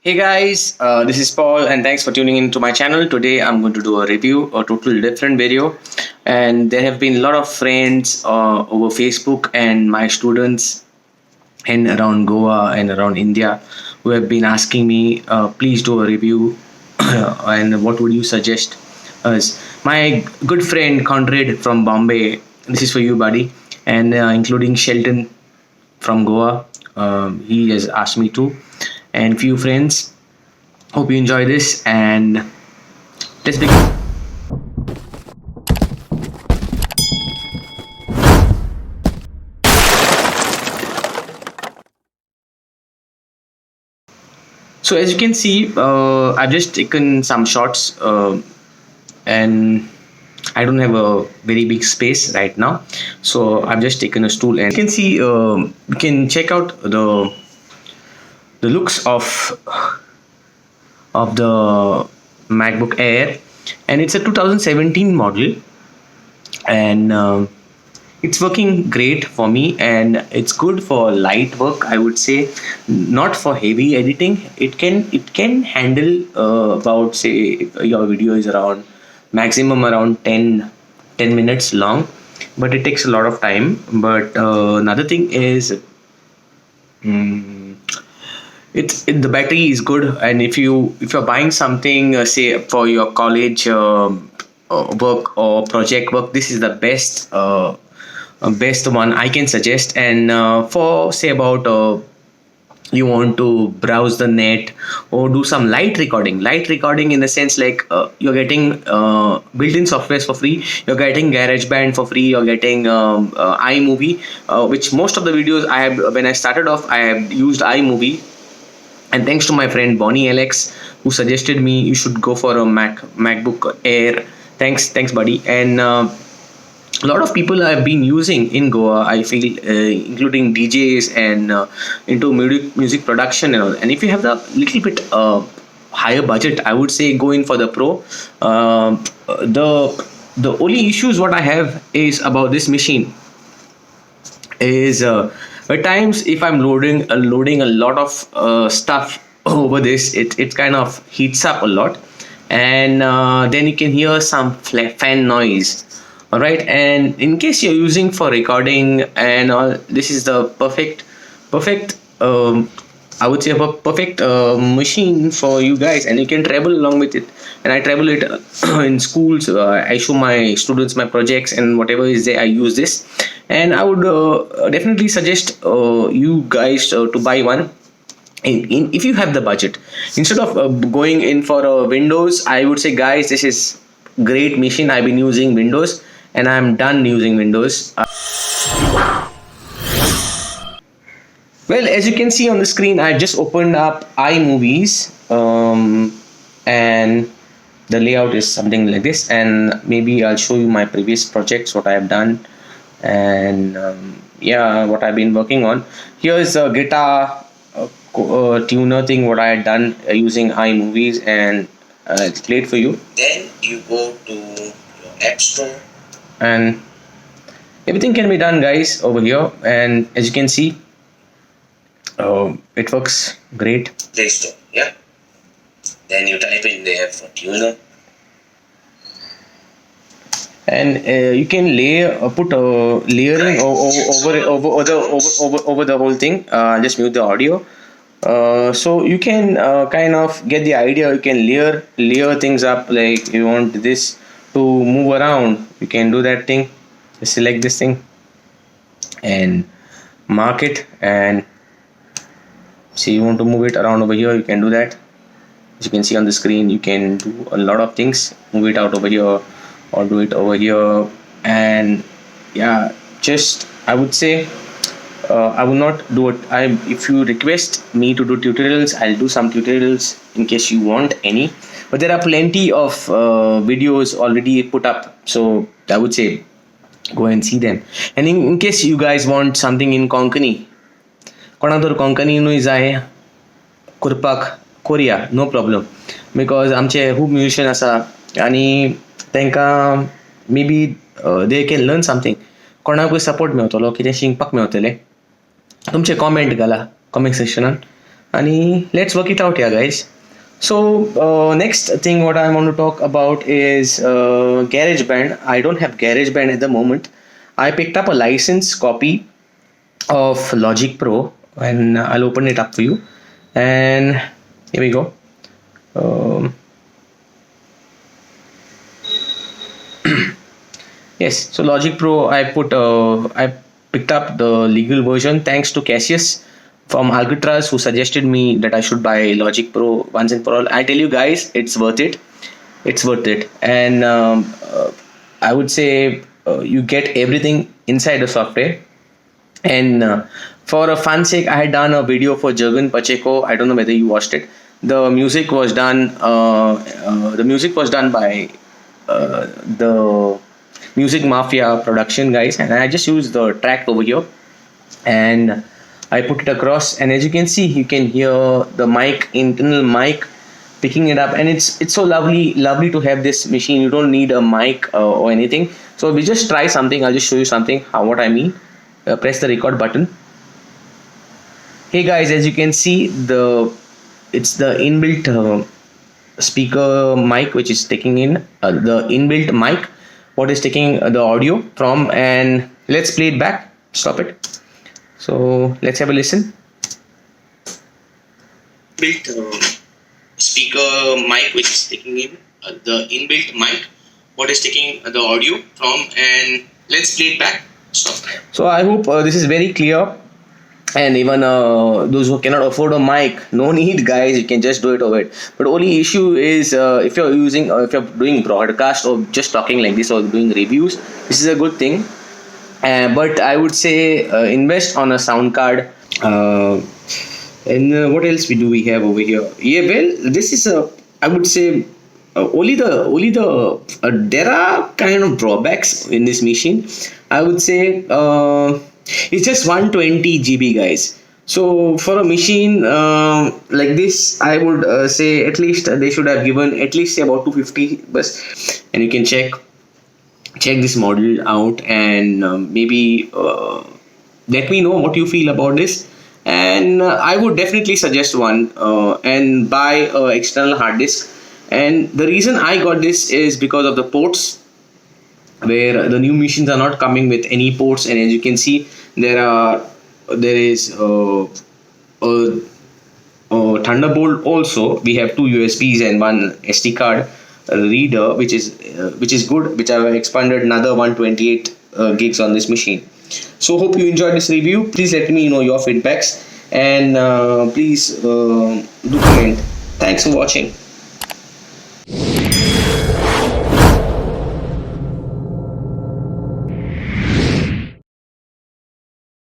Hey guys, this is Paul, and thanks for tuning into my channel. Today I'm going to do a review, a totally different video. And there have been a lot of friends over Facebook and my students in around Goa and around India who have been asking me, please do a review and what would you suggest us? My good friend Conrad from Bombay, this is for you, buddy, and including Shelton from Goa. He has asked me to, and few friends. Hope you enjoy this, and let's begin. So as you can see, I've just taken some shots, and I don't have a very big space right now. So I've just taken a stool, and you can see, you can check out the looks of the MacBook Air, and it's a 2017 model, and it's working great for me, and it's good for light work. I would say, not for heavy editing. It can handle about, say, if your video is around maximum around 10 minutes long, but it takes a lot of time. But another thing is, mm, the battery is good, and if you're buying something, say for your college work or project work, this is the best one I can suggest. And for, say, about you want to browse the net or do some light recording in the sense, like, you're getting built-in softwares for free, you're getting GarageBand for free, you're getting iMovie, which most of the videos I have, when I started off, I have used iMovie. And thanks to my friend Bonnie Alex, who suggested me you should go for a MacBook Air. Thanks buddy. And a lot of people have been using in Goa, I feel, including DJs and into music production and all. And if you have the little bit higher budget, I would say go in for the Pro. The only issues what I have is about this machine is, at times if I'm loading a lot of stuff over this, it kind of heats up a lot, and then you can hear some fan noise. All right, and in case you're using for recording and all, this is the perfect I would say a perfect machine for you guys, and you can travel along with it. And I travel it in schools. I show my students my projects and whatever is there. I use this, and I would definitely suggest you guys to buy one. If you have the budget, instead of going in for Windows, I would say, guys, this is great machine. I've been using Windows, and I'm done using Windows. Well, as you can see on the screen, I just opened up iMovies, and the layout is something like this. And maybe I'll show you my previous projects, what I have done, and yeah, what I've been working on. Here's a guitar tuner thing, what I had done using iMovies, and it's played for you. Then you go to your App Store, and everything can be done, guys, over here. And as you can see, it works great. Play Store, yeah. Then you type in there for tuner, and you can put layering over the whole thing. Just mute the audio. So you can kind of get the idea. You can layer things up. Like, you want this to move around, you can do that thing. Just select this thing and mark it, and see, you want to move it around over here, you can do that. As you can see on the screen, you can do a lot of things. Move it out over here or do it over here. And yeah, just I would say, I will not do it. If you request me to do tutorials, I'll do some tutorials in case you want any. But there are plenty of videos already put up, so I would say go and see them. And in case you guys want something in Konkani, कोणादर कोंकणीनूय जाय करपाक कोरया, no problem. Because आमचे खूब musician आसा, आनी तांकां may be they can learn something. कोणाकूय support मेळटलो, कितें शिकपाक मेळटलें. तुमचे कॉमेंट घाला comment सेक्शनान, and let's work it out here, guys. So next thing what I want to talk about is GarageBand. I don't have GarageBand at the moment. I picked up a license copy of Logic Pro, and I'll open it up for you. And here we go. Um, yes, so Logic Pro, I picked up the legal version thanks to Cassius from Alcatraz, who suggested me that I should buy Logic Pro once and for all. I tell you guys, it's worth it. It's worth it, and I would say you get everything inside the software. And for a fun sake, I had done a video for Jurgen Pacheco. I don't know whether you watched it. The music was done. The music was done by the Music Mafia production guys, and I just used the track over here, and I put it across. And as you can see, you can hear the mic, internal mic, picking it up, and it's so lovely to have this machine. You don't need a mic or anything. So we just try something. I'll just show you something. What I mean. Press the record button. Hey guys, as you can see, it's the inbuilt speaker mic which is taking in the inbuilt mic what is taking the audio from, and let's play it back. Stop it. So let's have a listen. Built speaker mic which is taking in the inbuilt mic what is taking the audio from, and let's play it back. Stop. So I hope this is very clear, and even those who cannot afford a mic, no need guys, you can just do it over it. But only issue is if you're using if you're doing broadcast or just talking like this or doing reviews, this is a good thing. But I would say invest on a sound card. And what else we have over here? Yeah, well, this is I would say only the there are kind of drawbacks in this machine. I would say it's just 120 GB, guys. So for a machine like this, I would say at least they should have given at least say about 250 bus. And you can check this model out, and maybe let me know what you feel about this. And I would definitely suggest one and buy a external hard disk. And the reason I got this is because of the ports, where the new machines are not coming with any ports. And as you can see, there is a Thunderbolt also. We have 2 USBs and 1 SD card reader, which is good, which I have expanded another 128 gigs on this machine. So hope you enjoyed this review. Please let me know your feedbacks, and please do comment. Thanks for watching.